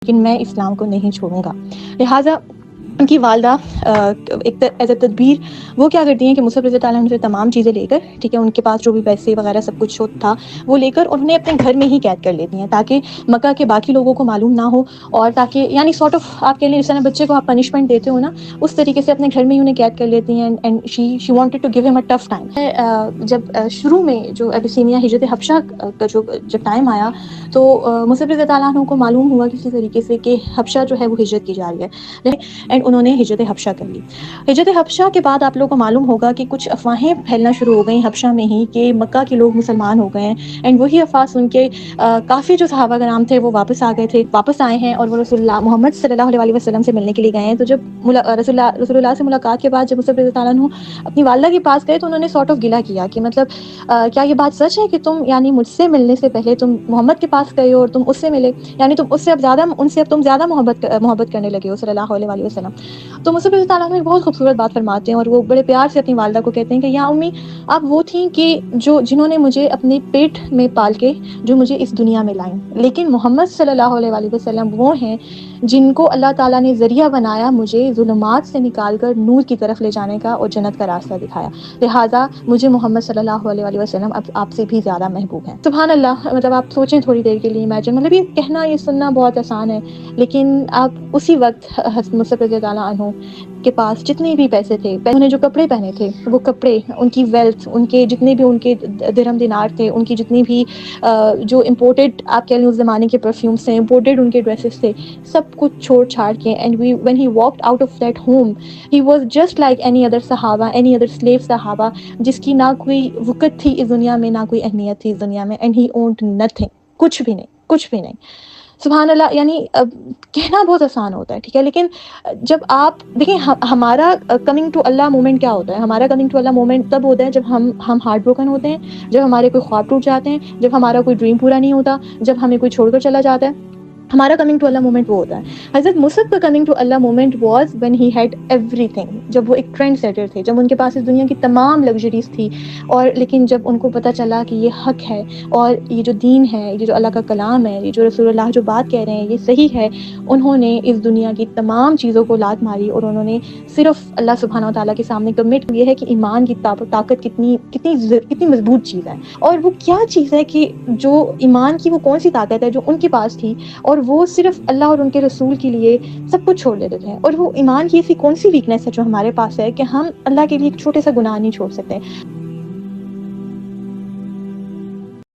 لیکن میں اسلام کو نہیں چھوڑوں گا۔ لہٰذا ان کی والدہ ایک ایز اے تدبیر وہ کیا کرتی ہیں کہ مصعب رضی اللہ عنہ سے تمام چیزیں لے کر، ٹھیک ہے، ان کے پاس جو بھی پیسے وغیرہ سب کچھ تھا وہ لے کر انہیں اپنے گھر میں ہی قید کر لیتی ہیں تاکہ مکہ کے باقی لوگوں کو معلوم نہ ہو، اور تاکہ یعنی سارٹ آف آپ کہہ لیں جس طرح بچے کو آپ پنشمنٹ دیتے ہو نا، اس طریقے سے اپنے گھر میں ہی انہیں قید کر لیتی ہیں۔ And she wanted to give him a tough time. جب شروع میں جو ابیسینیا ہجرت حبشہ کا جب ٹائم آیا تو مصعب رضی اللہ عنہ کو معلوم ہوا کسی طریقے سے کہ حبشہ جو ہے وہ ہجرت کی جا رہی ہے، اینڈ انہوں نے ہجرت حبشہ کر لی۔ ہجرت حبشہ کے بعد آپ لوگوں کو معلوم ہوگا کہ کچھ افواہیں پھیلنا شروع ہو گئیں حبشہ میں ہی کہ مکہ کے لوگ مسلمان ہو گئے ہیں، اینڈ وہی افواہ سن کے کافی جو صحابہ کرام تھے وہ واپس آئے ہیں، اور وہ رسول اللہ محمد صلی اللہ علیہ وسلم سے ملنے کے لیے گئے ہیں۔ تو جب رسول اللہ سے ملاقات کے بعد جب مصعب رضی اللہ عنہ اپنی والدہ کے پاس گئے تو انہوں نے سارٹ آف گلہ کیا کہ مطلب کیا یہ بات سچ ہے کہ تم یعنی مجھ سے ملنے سے پہلے تم محمد کے پاس گئے ہو اور تم اس سے ملے، یعنی تم اس سے اب تم زیادہ محبت کرنے لگے ہو صلی اللہ علیہ وسلم۔ تو مصعب رضی اللہ عنہ ایک بہت خوبصورت بات فرماتے ہیں، اور وہ بڑے پیار سے اپنی والدہ کو کہتے ہیں کہ یا امی، آپ وہ تھیں کہ جنہوں نے مجھے اپنے پیٹ میں پال کے جو مجھے اس دنیا میں لائیں، لیکن محمد صلی اللہ علیہ وسلم وہ ہیں جن کو اللہ تعالیٰ نے ذریعہ بنایا مجھے ظلمات سے نکال کر نور کی طرف لے جانے کا اور جنت کا راستہ دکھایا، لہٰذا مجھے محمد صلی اللہ علیہ وسلم اب آپ سے بھی زیادہ محبوب ہیں۔ سبحان اللہ، مطلب آپ سوچیں تھوڑی دیر کے لیے، امیجن، مطلب یہ کہنا یہ سننا بہت آسان ہے، لیکن آپ اسی وقت مصعب رضی اللہ عنہ کے پاس جتنے بھی پیسے تھے، انہوں نے جو کپڑے پہنے تھے وہ کپڑے، ان کی ویلتھ، ان کے جتنے بھی ان کے درہم دینار تھے، ان کی جتنی بھی جو امپورٹڈ آپ کہہ لیں اس زمانے کے پرفیومس تھے، امپورٹڈ ان کے ڈریسز تھے، سب کچھ چھوڑ چھاڑ کے and when he walked out of that home he was just like any other صحابہ، اینی ادر سلیو صحابہ، جس کی نہ کوئی وقت تھی اس دنیا میں، نہ کوئی اہمیت تھی اس دنیا میں، اینڈ ہی اونڈ نتھنگ، کچھ بھی نہیں۔ سبحان اللہ، یعنی کہنا بہت آسان ہوتا ہے، ٹھیک ہے، لیکن جب آپ دیکھیں ہمارا کمنگ ٹو اللہ مومنٹ کیا ہوتا ہے، ہمارا کمنگ ٹو اللہ مومنٹ تب ہوتا ہے جب ہم ہارٹ بروکن ہوتے ہیں، جب ہمارے کوئی خواب ٹوٹ جاتے ہیں، جب ہمارا کوئی ڈریم پورا نہیں ہوتا، جب ہمیں کوئی چھوڑ کر چلا جاتا ہے، ہمارا کمنگ ٹو اللہ مومنٹ وہ ہوتا ہے۔ حضرت مصعب کا coming to Allah moment was when he had ایوری تھنگ، جب وہ ایک ٹرینڈ سیٹر تھے، جب ان کے پاس اس دنیا کی تمام لگژریز تھی، اور لیکن جب ان کو پتہ چلا کہ یہ حق ہے اور یہ جو دین ہے، یہ جو اللہ کا کلام ہے، یہ جو رسول اللہ جو بات کہہ رہے ہیں یہ صحیح ہے، انہوں نے اس دنیا کی تمام چیزوں کو لات ماری اور انہوں نے صرف اللہ سبحانہ و تعالیٰ کے سامنے کمٹ یہ ہے کہ ایمان کی طاقت کتنی مضبوط چیز ہے، اور وہ کیا چیز ہے کہ جو ایمان کی وہ کون سی طاقت ہے جو ان کے پاس تھی، اور وہ صرف اللہ اور ان کے رسول کے لیے سب کچھ چھوڑ دیتے تھے، اور وہ ایمان کی ایسی کون سی ویکنیس ہے جو ہمارے پاس ہے کہ ہم اللہ کے لیے ایک چھوٹے سا گناہ نہیں چھوڑ سکتے۔